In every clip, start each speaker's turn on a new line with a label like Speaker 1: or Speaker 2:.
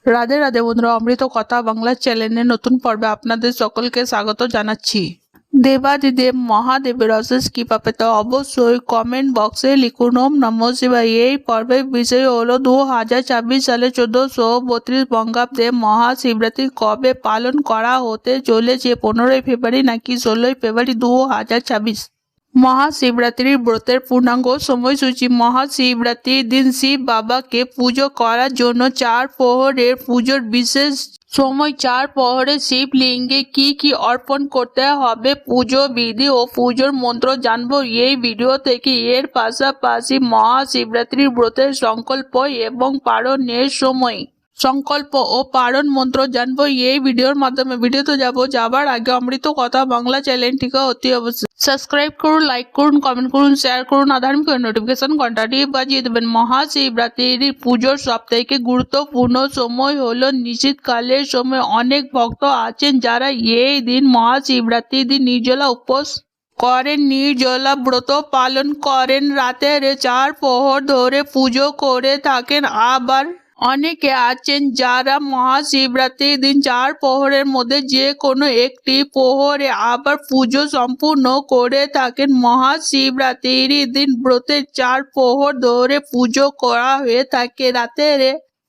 Speaker 1: রাধে রাধে বন্ধুরা, অমৃত কথা বাংলা চ্যানেলের নতুন পর্বে আপনাদের সকলকে স্বাগত জানাচ্ছি। দেবাদিদেব মহাদেবের অশেষ কৃপা পেতে অবশ্যই কমেন্ট বক্সে লিখুন ওম নমঃ শিবায়। এই পর্বের বিষয় হলো 2024 সালে 1432 বঙ্গাব্দে মহাশিবরাত্রি কবে পালন করা হতে চলেছে, 15 ফেব্রুয়ারি নাকি 16 ফেব্রুয়ারি 2026। মহাশিবরাত্রির ব্রতের পূর্ণাঙ্গ সময়সূচি। মহাশিবরাত্রির দিন শিব বাবাকে পুজো করার জন্য 4 প্রহরের পুজোর বিশেষ সময়। 4 প্রহরে শিবলিঙ্গে কি কি অর্পণ করতে হবে, পুজো বিধি ও পুজোর মন্ত্র জানবো এই ভিডিও থেকে। এর পাশাপাশি মহাশিবরাত্রির ব্রতের সংকল্প এবং পালনের সময়, সংকল্প ও পালন মন্ত্র জানবো এই ভিডিওর মাধ্যমে। ভিডিওতে যাবার আগে অমৃত কথা বাংলা চ্যানেলটিকে অতি অবশ্যই সাবস্ক্রাইব করুন, লাইক করুন, কমেন্ট করুন, শেয়ার করুন, আধার্মিক নোটিফিকেশন ঘন্টাটি বাজিয়ে দেবেন। মহাশিবরাত্রির পুজোর সবথেকে গুরুত্বপূর্ণ সময় হলো নিশীথকালের সময়। অনেক ভক্ত আছেন যারা এই দিন মহাশিবরাত্রির দিন নির্জলা উপোস করেন, নির্জলা ব্রত পালন করেন, রাতের 4 প্রহর ধরে পুজো করে থাকেন। আবার অনেকে আছেন যারা মহাশিবরাত্রির দিন 4 প্রহরের মধ্যে যে কোনো একটি প্রহরে আবার পুজো সম্পূর্ণ করে থাকেন। মহাশিবরাত্রির দিন ব্রতের 4 প্রহর ধরে পুজো করা হয়ে থাকে। রাতের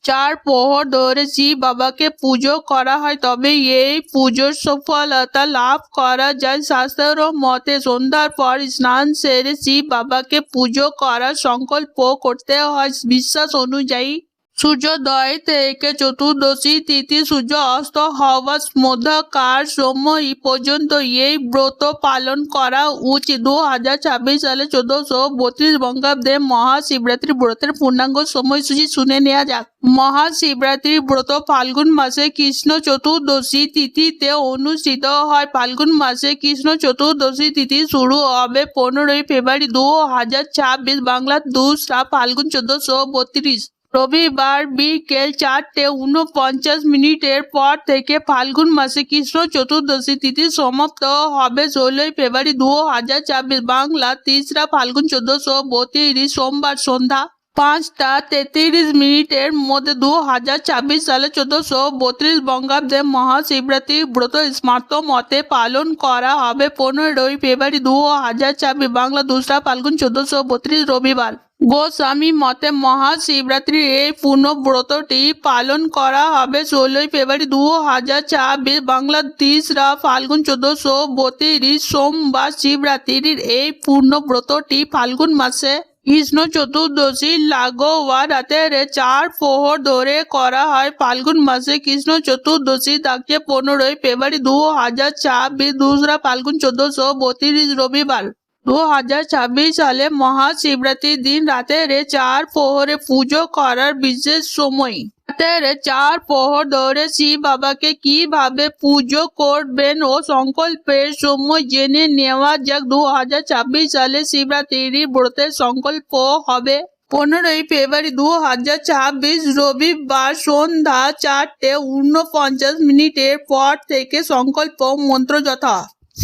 Speaker 1: 4 প্রহর ধরে শিব বাবাকে পুজো করা হয়, তবে এই পুজোর সফলতা লাভ করা যায় শাস্ত্র মতে সন্ধ্যার পর স্নান সেরে শিব বাবাকে পুজো করার সংকল্প করতে হয়। বিশ্বাস অনুযায়ী সূর্যোদয় থেকে চতুর্দশী তিথি সূর্য অস্ত হওয়ার মধ্যকার সময় পর্যন্ত এই ব্রত পালন করা উচিত। 2026 সালে 1432 বঙ্গাব্দে মহাশিবরাত্রি ব্রতের পূর্ণাঙ্গ সময়সূচি শুনে নেওয়া যাক। মহাশিবরাত্রি ব্রত ফাল্গুন মাসে কৃষ্ণ চতুর্দশী তিথিতে অনুষ্ঠিত হয়। ফাল্গুন মাসে কৃষ্ণ চতুর্দশী তিথি শুরু হবে 15 ফেব্রুয়ারি 2026 বাংলা 2 ফাল্গুন 1432 রবিবার বিকেল 4:49 পর থেকে। ফাল্গুন মাসে কৃষ্ণ চতুর্দশী তিথি সমাপ্ত হবে 16 ফেব্রুয়ারি 2026 বাংলা 3 ফাল্গুন 1432 সোমবার সন্ধ্যা 5:33 মধ্যে। 2026 সালে 1432 বঙ্গাব্দে মহাশিবরাত্রি ব্রত স্মার্ত মতে পালন করা হবে 15 ফেব্রুয়ারি 2026 বাংলা 2 ফাল্গুন 1432 রবিবার। গোস্বামী মতে মহাশিবরাত্রির এই পূর্ণ ব্রতটি পালন করা হবে 16 ফেব্রুয়ারি 2026 বাংলা 3 ফাল্গুন 1432 সোমবার। শিবরাত্রির এই পূর্ণ ব্রতটি ফাল্গুন মাসে কৃষ্ণ চতুর্দশী লাগোয়া রাতের 4 প্রহর ধরে করা হয়। ফাল্গুন মাসে কৃষ্ণ চতুর্দশী থাকছে 15 ফেব্রুয়ারি 2026 2 ফাল্গুন 1432 রবিবার। 2026 সালে মহাশিবরাত্রির দিন রাতের 4 প্রহরে পুজো করার বিশেষ সময়। রাতের 4 প্রহর ধরে শিব বাবাকে কিভাবে পুজো করবেন ও সংকল্পের সময় জেনে নেওয়া যাক। 2026 সালে শিবরাত্রির ব্রতের সংকল্প হবে 15 ফেব্রুয়ারি 2026 রবিবার সন্ধ্যা 4:49 পর থেকে। সংকল্প মন্ত্র যথা: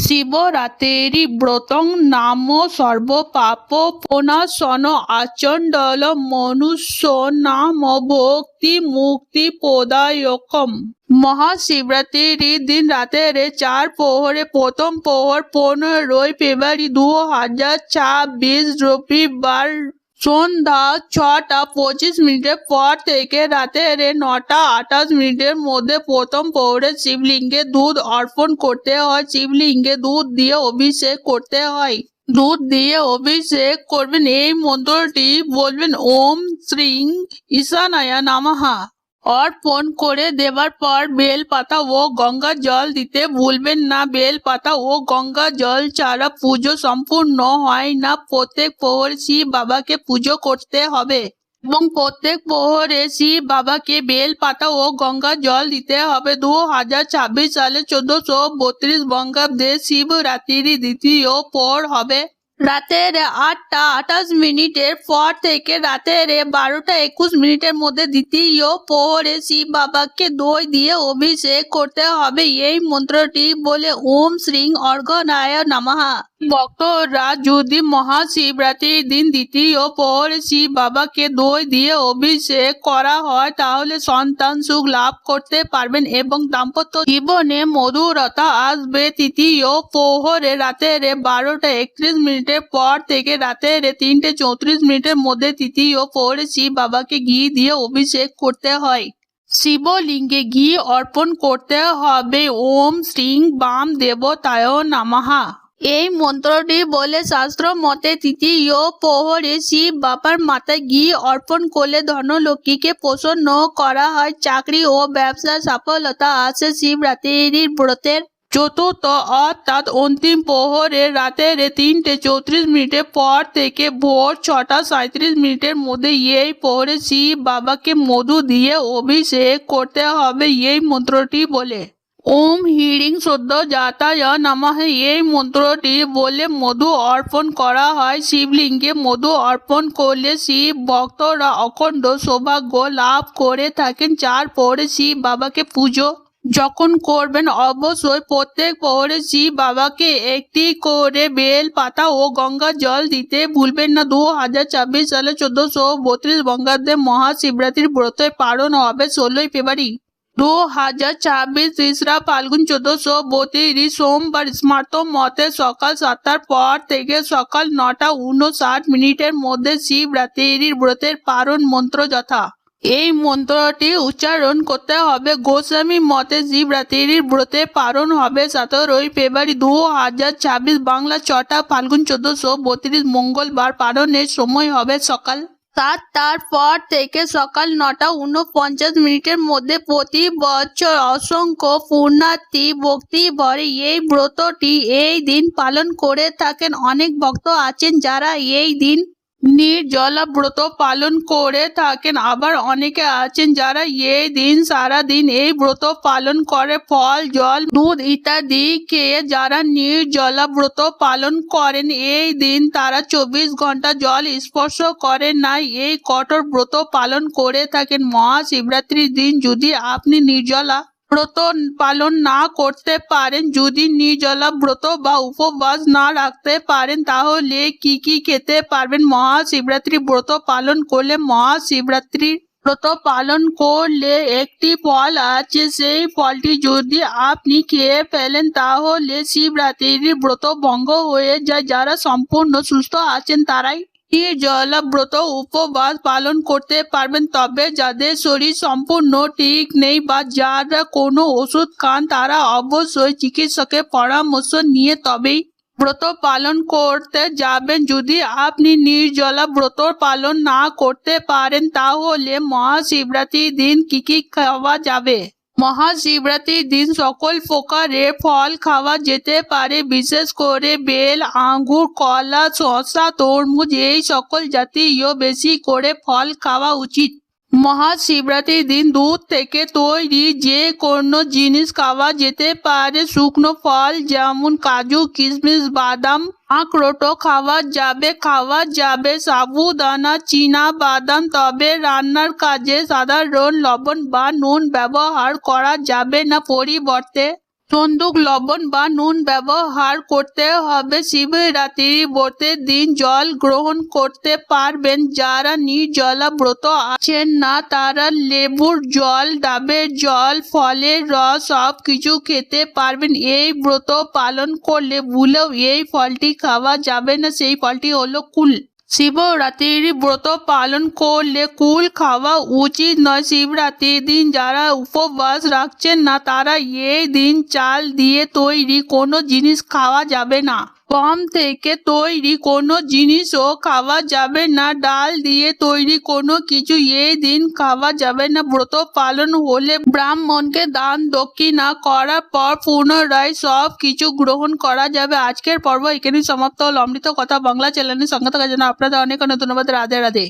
Speaker 1: শিবরাত্রি ব্রতং নাম সর্ব পাপ প্রণাশন আচণ্ডল মনুষ্য নাম ভক্তি মুক্তি প্রদায়কম। মহাশিবরাত্রির দিন রাতের 4 প্রহরে প্রথম প্রহর 15 ফেব্রুয়ারি 2026 রবিবার সন্ধ্যা 6:25 পর থেকে। রাতের 9:28 মধ্যে প্রথম প্রহরে শিবলিঙ্গে দুধ অর্পণ করতে হয়। শিবলিঙ্গে দুধ দিয়ে অভিষেক করতে হয়। দুধ দিয়ে অভিষেক করবেন, এই মন্ত্রটি বলবেন ওম শ্রীং ঈশানায় নমঃ। অর্পণ করে দেবার পর বেল পাতা ও গঙ্গা জল দিতে ভুলবেন না। বেল পাতা ও গঙ্গা জল ছাড়া পুজো সম্পূর্ণ হয় না। প্রত্যেক প্রহরে শিব বাবাকে পুজো করতে হবে এবং প্রত্যেক প্রহরে শিব বাবাকে বেল পাতা ও গঙ্গা জল দিতে হবে। 2026 সালে 1432 বঙ্গাব্দে শিবরাত্রির দ্বিতীয় প্রহর হবে রাতের 8:28 পর থেকে। রাতের 12:21 মধ্যে দ্বিতীয় প্রহরে শিব বাবাকে দই দিয়ে অভিষেক করতে হবে। এই মন্ত্রটি বলে ওম শ্রীং অর্ঘ্যনায় নমঃ ভক্তরা যদি মহাশিবরাত্রির দিন দ্বিতীয় প্রহরে শিব বাবাকে দই দিয়ে অভিষেক করা হয় তাহলে সন্তান সুখ লাভ করতে পারবেন এবং দাম্পত্য জীবনে মধুরতা আসবে। তৃতীয় প্রহরে রাতের 12:31 পর থেকে রাতের 3:34 মধ্যে তৃতীয় প্রহরে শিব বাবাকে ঘি দিয়ে অভিষেক করতে হয়। শিবলিঙ্গে ঘি অর্পণ করতে হবে ওম শ্রীং বাম দেবতায় নমঃ। এই মন্ত্রটি বলে শাস্ত্র মতে তৃতীয় প্রহরে শিব বাবার মাথায় ঘি অর্পণ করলে ধনলক্ষ্মীকে প্রসন্ন করা হয়। চাকরি ও ব্যবসা সফলতা আসে। শিবরাত্রির ব্রতের চতুর্থ অর্থাৎ অন্তিম প্রহরে রাতের 3:34 পর থেকে ভোর 6:37 মধ্যে এই প্রহরে শিব বাবাকে মধু দিয়ে অভিষেক করতে হবে এই মন্ত্রটি বলে। ওম হিড়িং সদ্য জাতায় নমঃ। এই মন্ত্রটি বলে মধু অর্পণ করা হয়। শিবলিঙ্গে মধু অর্পণ করলে শিব ভক্তরা অখণ্ড সৌভাগ্য লাভ করে থাকেন। 4 প্রহরে শিব বাবাকে পুজো যখন করবেন অবশ্যই প্রত্যেক প্রহরে শিব বাবাকে একটি করে বেল পাতা ও গঙ্গা জল দিতে ভুলবেন না। 2024 সালে 1432 বঙ্গাব্দে মহাশিবরাত্রির ব্রত পালন হবে 16 ফেব্রুয়ারি 2024 3রা ফাল্গুন 1432 সোমবার। স্মার্ত মতে সকাল 7টার পর থেকে সকাল 9:59 মধ্যে শিবরাত্রির ব্রতের পালন মন্ত্র যথা এই মন্ত্রটি উচ্চারণ করতে হবে। গোস্বামী মতে শিবরাত্রির ব্রতে পালন হবে 17 ফেব্রুয়ারি 2024 বাংলা 6টা ফাল্গুন 1432 মঙ্গলবার। পালনের সময় হবে সকাল 7টার পর থেকে সকাল 9:49 মধ্যে। প্রতি বছর অসংখ্য পুণ্যার্থী ভক্তি ভরে এই ব্রতটি এই দিন পালন করে থাকেন। অনেক ভক্ত আছেন যারা এই দিন নির্জলা ব্রত পালন করে থাকেন। আবার অনেকে আছেন যারা এই দিন সারাদিন এই ব্রত পালন করে ফল জল দুধ ইত্যাদি খেয়ে যারা নির্জলা ব্রত পালন করেন এই দিন তারা 24 ঘন্টা জল স্পর্শ করেন না। এই কঠোর ব্রত পালন করে থাকেন। মহাশিবরাত্রির দিন যদি আপনি নির্জলা ব্রত পালন না করতে পারেন, যদি নির্জলা ব্রত বা উপবাস না রাখতে পারেন তাহলে কি কি খেতে পারবেন? মহাশিবরাত্রি ব্রত পালন করলে মহাশিবরাত্রির ব্রত পালন করলে একটি ফল আছে, সেই ফলটি যদি আপনি খেয়ে ফেলেন তাহলে শিবরাত্রির ব্রত ভঙ্গ হয়ে যায়। যারা সম্পূর্ণ সুস্থ আছেন তারাই নির্জলা ব্রত উপবাস পালন করতে পারবেন। তবে যাদের শরীর সম্পূর্ণ ঠিক নেই বা যারা কোনো ওষুধ খান তারা অবশ্যই চিকিৎসকের পরামর্শ নিয়ে তবেই ব্রত পালন করতে যাবেন। যদি আপনি নির্জলা ব্রত পালন না করতে পারেন তাহলে মহাশিবরাত্রির দিন কি কি খাওয়া যাবে? মহাশিবরাত্রির দিন সকল প্রকারের ফল খাওয়া যেতে পারে, বিশেষ করে বেল, আঙ্গুর, কলা, শসা, তরমুজ এই সকল জাতীয় বেশি করে ফল খাওয়া উচিত। মহাশিবরাত্রির দিন দুধ থেকে তৈরি যে কোনো জিনিস খাওয়া যেতে পারে। শুকনো ফল যেমন কাজু, কিশমিশ, বাদাম, আখরোটও খাওয়া যাবে সাবুদানা, চীনা বাদাম। তবে রান্নার কাজে সাধারণ লবণ বা নুন ব্যবহার করা যাবে না, পরিবর্তে সন্দুক লবণ বা নুন ব্যবহার করতে হবে। শিবরাত্রির ব্রতের দিন জল গ্রহণ করতে পারবেন। যারা নির্জলা ব্রত আছেন না তারা লেবুর জল, ডাবের জল, ফলের রস সব কিছু খেতে পারবেন। এই ব্রত পালন করলে ভুলেও এই ফলটি খাওয়া যাবে না, সেই ফলটি হলো কুল। শিবরাত্রির ব্রত পালন করলে কুল খাওয়া উচিত নয়। শিবরাত্রির দিন যারা উপবাস রাখছেন না তারা এই দিন চাল দিয়ে তৈরি কোনো জিনিস খাওয়া যাবে না। গম থেকে তৈরি কোনো জিনিসও খাওয়া যাবে না। ডাল দিয়ে তৈরি কোনো কিছু এই দিন খাওয়া যাবে না। ব্রত পালন হলে ব্রাহ্মণকে দান দক্ষিণা করার পর পুনরায় সব কিছু গ্রহণ করা যাবে। আজকের পর্ব এখানেই সমাপ্ত হল। অমৃত কথা বাংলা চ্যানেলের সঙ্গে থাকার জন্য আপনাদের অনেক ধন্যবাদ। রাধে রাধে।